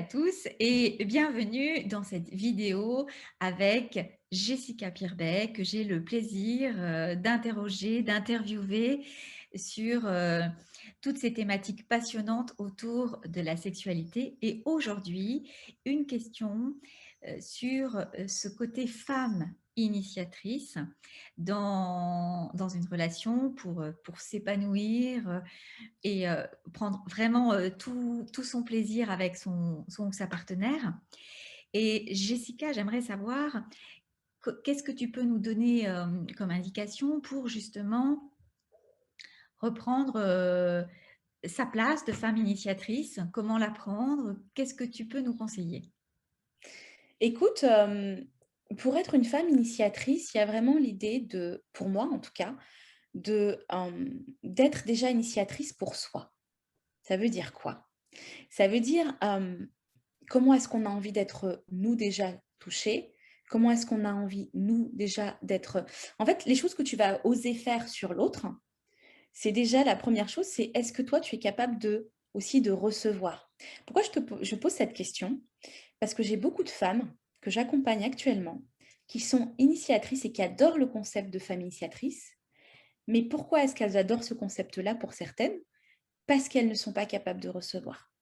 tous et bienvenue dans cette vidéo avec Jessica Pirbet que j'ai le plaisir d'interroger, d'interviewer sur toutes ces thématiques passionnantes autour de la sexualité. Et aujourd'hui, une question sur ce côté femme initiatrice dans une relation pour s'épanouir et prendre vraiment tout son plaisir avec son ou sa partenaire. Et Jessica, j'aimerais savoir qu'est-ce que tu peux nous donner comme indication pour justement reprendre sa place de femme initiatrice, comment la prendre, qu'est-ce que tu peux nous conseiller? Écoute, pour être une femme initiatrice, il y a vraiment l'idée de pour moi en tout cas, d'être déjà initiatrice pour soi. Ça veut dire quoi? Ça veut dire, comment est-ce qu'on a envie d'être, nous déjà touchés? Comment est-ce qu'on a envie, nous déjà d'être en fait, les choses que tu vas oser faire sur l'autre, c'est déjà la première chose, c'est est-ce que toi tu es capable aussi de recevoir? Pourquoi je pose cette question? Parce que j'ai beaucoup de femmes que j'accompagne actuellement qui sont initiatrices et qui adorent le concept de femme initiatrice. Mais pourquoi est-ce qu'elles adorent ce concept-là pour certaines? Parce qu'elles ne sont pas capables de recevoir.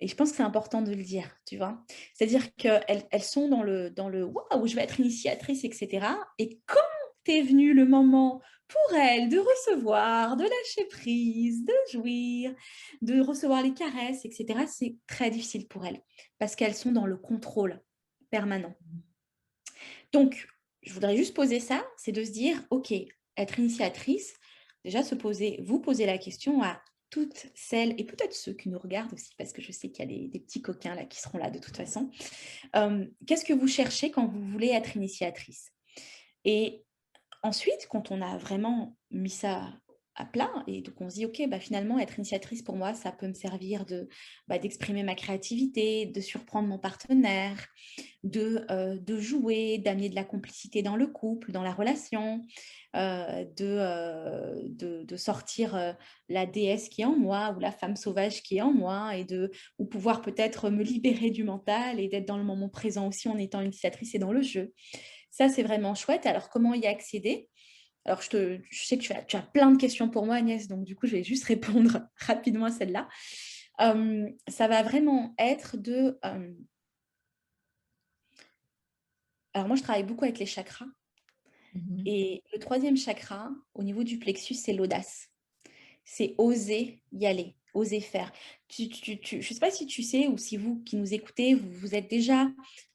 Et je pense que c'est important de le dire, tu vois? C'est-à-dire qu'elles sont dans le waouh, je vais être initiatrice, etc. Et quand est venu le moment pour elles de recevoir, de lâcher prise, de jouir, de recevoir les caresses, etc., c'est très difficile pour elles parce qu'elles sont dans le contrôle permanent. Donc, je voudrais juste poser ça, c'est de se dire, OK, être initiatrice, déjà vous poser la question à toutes celles, et peut-être ceux qui nous regardent aussi, parce que je sais qu'il y a des petits coquins là qui seront là de toute façon. Qu'est-ce que vous cherchez quand vous voulez être initiatrice? Et ensuite, quand on a vraiment mis ça à plat et donc on se dit: «OK, bah, finalement être initiatrice pour moi, ça peut me servir d'exprimer ma créativité, de surprendre mon partenaire, de jouer, d'amener de la complicité dans le couple, dans la relation, de sortir, la déesse qui est en moi ou la femme sauvage qui est en moi ou pouvoir peut-être me libérer du mental et d'être dans le moment présent aussi en étant initiatrice et dans le jeu». Ça, c'est vraiment chouette. Alors comment y accéder? Alors je sais que tu as plein de questions pour moi Agnès, donc du coup, je vais juste répondre rapidement à celle-là. Ça va vraiment être alors moi, je travaille beaucoup avec les chakras Mhm. et le troisième chakra, au niveau du plexus, c'est l'audace. C'est oser y aller, oser faire. Je ne sais pas si tu sais ou si vous qui nous écoutez, vous vous êtes déjà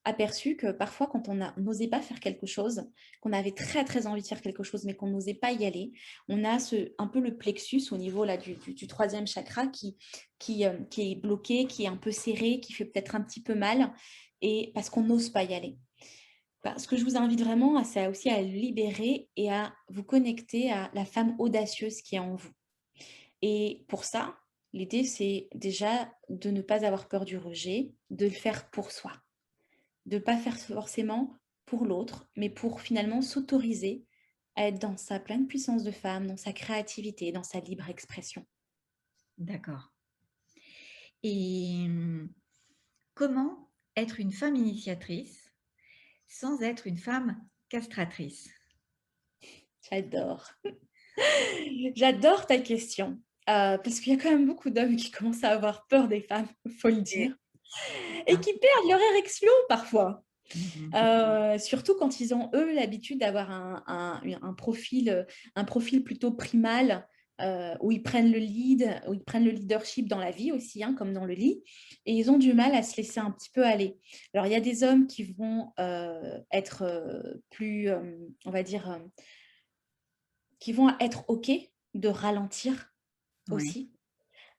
aperçu que parfois quand n'osait pas faire quelque chose, qu'on avait très très envie de faire quelque chose mais qu'on n'osait pas y aller, on a un peu le plexus au niveau là, du troisième chakra qui est bloqué, qui est un peu serré, qui fait peut-être un petit peu mal et parce qu'on n'ose pas y aller. Bah, ce que je vous invite vraiment, c'est aussi à le libérer et à vous connecter à la femme audacieuse qui est en vous. Et pour ça, l'idée, c'est déjà de ne pas avoir peur du rejet, de le faire pour soi, de ne pas faire forcément pour l'autre, mais pour finalement s'autoriser à être dans sa pleine puissance de femme, dans sa créativité, dans sa libre expression. D'accord. Et comment être une femme initiatrice sans être une femme castratrice? J'adore. J'adore ta question, parce qu'il y a quand même beaucoup d'hommes qui commencent à avoir peur des femmes, faut le Et dire, c'est et ça. qui perdent leur érection parfois. Mhm. Surtout quand ils ont, eux, l'habitude d'avoir un profil plutôt primal, où ils prennent le lead, où ils prennent le leadership dans la vie aussi, hein, comme dans le lit, et ils ont du mal à se laisser un petit peu aller. Alors, il y a des hommes qui vont être plus, on va dire, qui vont être OK de ralentir Oui. aussi,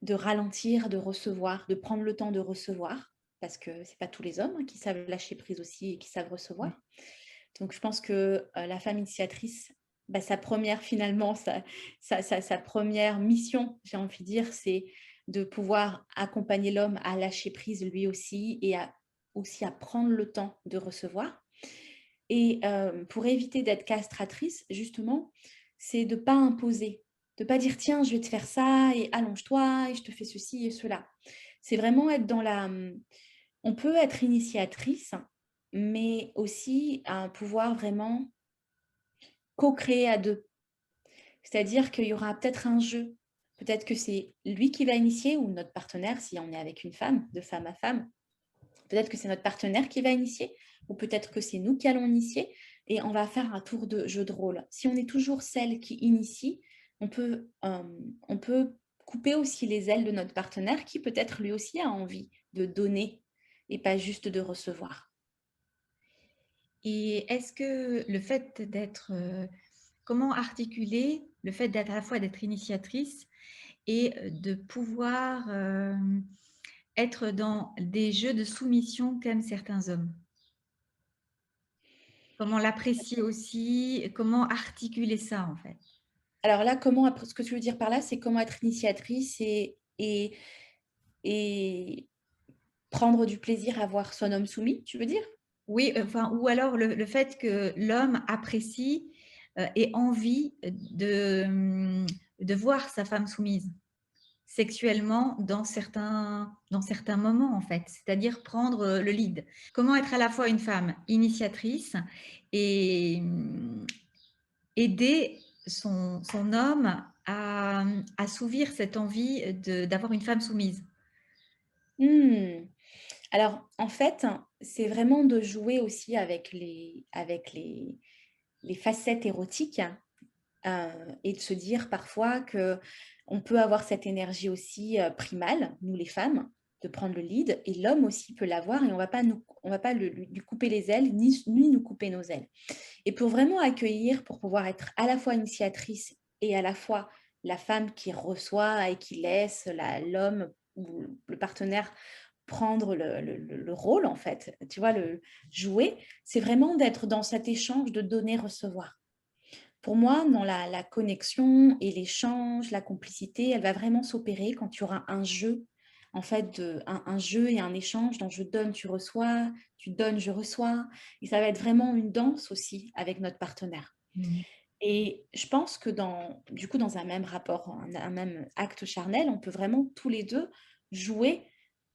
de ralentir, de recevoir, de prendre le temps de recevoir, parce que c'est pas tous les hommes, hein, qui savent lâcher prise aussi et qui savent Oui. recevoir. Donc je pense que, la femme initiatrice, bah, sa première finalement, sa première mission, j'ai envie de dire, c'est de pouvoir accompagner l'homme à lâcher prise lui aussi et aussi à prendre le temps de recevoir. Et pour éviter d'être castratrice, justement, c'est de ne pas imposer, de pas dire: «Tiens, je vais te faire ça et allonge-toi et je te fais ceci et cela». C'est vraiment être dans la, on peut être initiatrice, mais aussi à pouvoir vraiment co-créer à 2. C'est-à-dire qu'il y aura peut-être un jeu. Peut-être que c'est lui qui va initier ou notre partenaire, si on est avec une femme, de femme à femme. Peut-être que c'est notre partenaire qui va initier ou peut-être que c'est nous qui allons initier et on va faire un tour de jeu de rôle. Si on est toujours celle qui initie, on peut couper aussi les ailes de notre partenaire qui peut-être lui aussi a envie de donner et pas juste de recevoir. Et est-ce que le fait d'être, comment articuler le fait d'être à la fois d'être initiatrice et de pouvoir être dans des jeux de soumission qu'aiment certains hommes? Comment l'apprécier aussi? Comment articuler ça en fait? Alors là, ce que tu veux dire par là, c'est comment être initiatrice et prendre du plaisir à voir son homme soumis, tu veux dire? Oui, enfin, ou alors le fait que l'homme apprécie et envie de voir sa femme soumise sexuellement dans certains moments, en fait, c'est-à-dire prendre le lead. Comment être à la fois une femme initiatrice et aider son homme à assouvir cette envie d'avoir une femme soumise. Mmh. Alors, en fait, c'est vraiment de jouer aussi avec les facettes érotiques, et de se dire parfois que on peut avoir cette énergie aussi, primale, nous les femmes, de prendre le lead et l'homme aussi peut l'avoir et on va pas lui couper les ailes, ni nous couper nos ailes. Et pour vraiment accueillir, pour pouvoir être à la fois initiatrice et à la fois la femme qui reçoit et qui laisse l'homme ou le partenaire prendre le rôle, en fait, tu vois, le jouer, c'est vraiment d'être dans cet échange de donner-recevoir. Pour moi, dans la connexion et l'échange, la complicité, elle va vraiment s'opérer quand il y aura un jeu, en fait, un jeu et un échange dans je donne, tu donnes, je reçois. Et ça va être vraiment une danse aussi avec notre partenaire. Mmh. Et je pense que du coup, dans un même rapport, un même acte charnel, on peut vraiment tous les deux jouer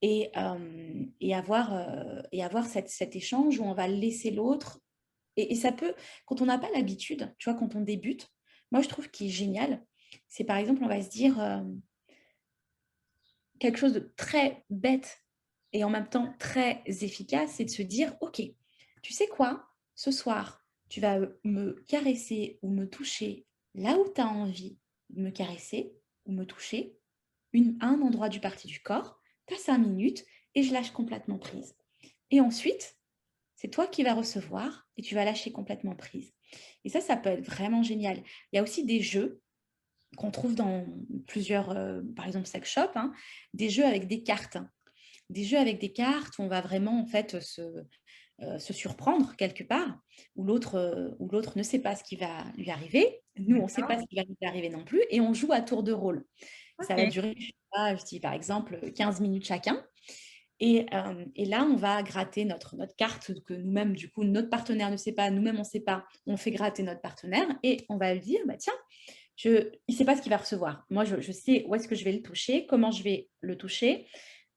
et avoir cet échange où on va laisser l'autre et ça peut quand on n'a pas l'habitude, tu vois, quand on débute, moi je trouve qui est génial, c'est par exemple, on va se dire, quelque chose de très bête et en même temps très efficace, c'est de se dire: «OK, tu sais quoi? Ce soir, tu vas, me caresser ou me toucher là où tu as envie de me caresser ou me toucher, un endroit du partie du corps, tu as 5 minutes et je lâche complètement prise et ensuite, c'est toi qui vas recevoir et tu vas lâcher complètement prise. Et ça peut être vraiment génial. Il y a aussi des jeux qu'on trouve dans plusieurs, par exemple, sex shop, hein, des jeux avec des cartes. Des jeux avec des cartes où on va vraiment, en fait, se surprendre quelque part, où l'autre ne sait pas ce qui va lui arriver. Nous, on ne sait pas D'accord. ce qui va nous arriver non plus et on joue à tour de rôle. Ça va OK. durer, je sais pas, je dis par exemple, 15 minutes chacun et là, on va gratter notre carte que nous-mêmes, du coup, notre partenaire ne sait pas, nous-mêmes, on ne sait pas. On fait gratter notre partenaire et on va lui dire: «Bah, tiens, il ne sait pas ce qu'il va recevoir. Moi, je sais où est-ce que je vais le toucher, comment je vais le toucher,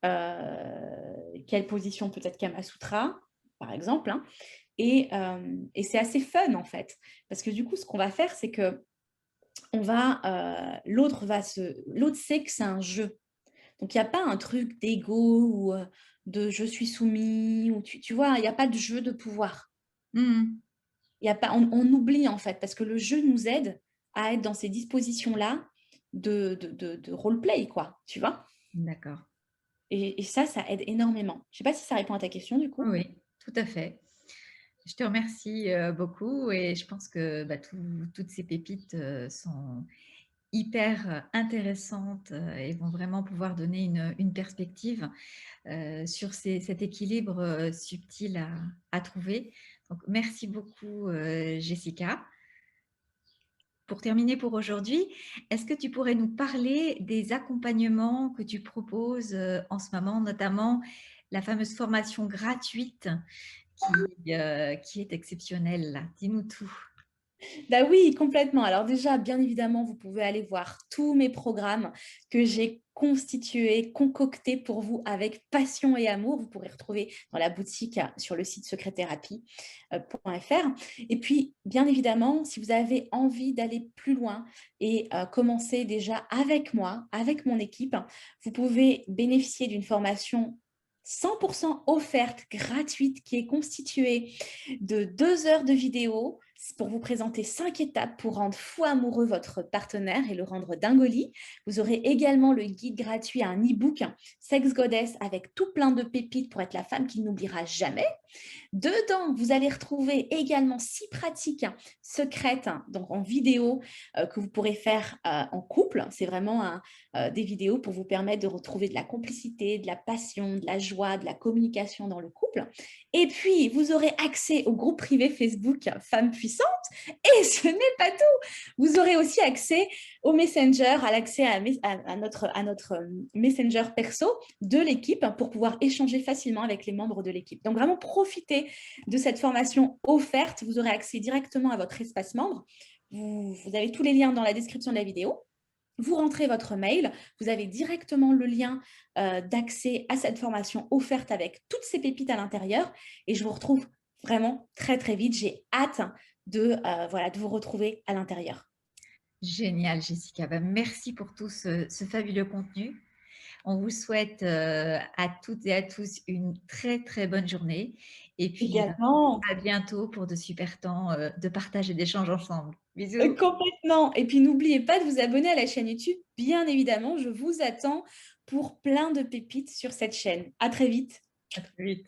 quelle position peut-être Kama Sutra, par exemple, hein». Et c'est assez fun, en fait. Parce que du coup, ce qu'on va faire, c'est que on va, l'autre sait que c'est un jeu. Donc il y a pas un truc d'ego ou, de «je suis soumis» ou tu vois? Il y a pas de jeu de pouvoir. Mmh. Il y a pas on oublie en fait parce que le jeu nous aide à être dans ces dispositions-là de role play quoi, tu vois? D'accord. Et ça aide énormément. Je sais pas si ça répond à ta question du Oui, coup? oui, tout à fait. Je te remercie, beaucoup et je pense que, bah, toutes ces pépites, sont hyper, intéressantes, et vont vraiment pouvoir donner une perspective, sur cet équilibre, subtil à trouver. Donc merci beaucoup, Jessica. Pour terminer pour aujourd'hui, est-ce que tu pourrais nous parler des accompagnements que tu proposes, en ce moment, notamment la fameuse formation gratuite qui est exceptionnelle là? Dis-nous tout. Bah oui, complètement. Alors déjà, bien évidemment, vous pouvez aller voir tous mes programmes que j'ai constitués, concoctés pour vous avec passion et amour. Vous pourrez retrouver dans la boutique sur le site secrétthérapie.fr. Et puis, bien évidemment, si vous avez envie d'aller plus loin et commencer déjà avec moi, avec mon équipe, vous pouvez bénéficier d'une formation 100% offerte, gratuite, qui est constituée de 2 heures de vidéo pour vous présenter 5 étapes pour rendre fou amoureux votre partenaire et le rendre dingoli. Vous aurez également le guide gratuit à un e-book, Sex Goddess, avec tout plein de pépites pour être la femme qu'il n'oubliera jamais. Dedans, vous allez retrouver également 6 pratiques secrètes, donc en vidéo, que vous pourrez faire en couple. C'est vraiment des vidéos pour vous permettre de retrouver de la complicité, de la passion, de la joie, de la communication dans le couple. Et puis, vous aurez accès au groupe privé Facebook Femmes Puissantes. Et ce n'est pas tout. Vous aurez aussi accès au Messenger, à l'accès à notre Messenger perso de l'équipe pour pouvoir échanger facilement avec les membres de l'équipe. Donc, vraiment, profitez de cette formation offerte. Vous aurez accès directement à votre espace membre. Vous avez tous les liens dans la description de la vidéo. Vous rentrez votre mail, vous avez directement le lien d'accès à cette formation offerte avec toutes ces pépites à l'intérieur et je vous retrouve vraiment très très vite. J'ai hâte de vous retrouver à l'intérieur. Génial, Jessica. Ben, merci pour tout ce fabuleux contenu. On vous souhaite à toutes et à tous une très, très bonne journée. Et puis, Également, à bientôt pour de super temps de partage et d'échange ensemble. Bisous. complètement. Et puis n'oubliez pas de vous abonner à la chaîne YouTube. Bien évidemment, je vous attends pour plein de pépites sur cette chaîne. À très vite. À très vite.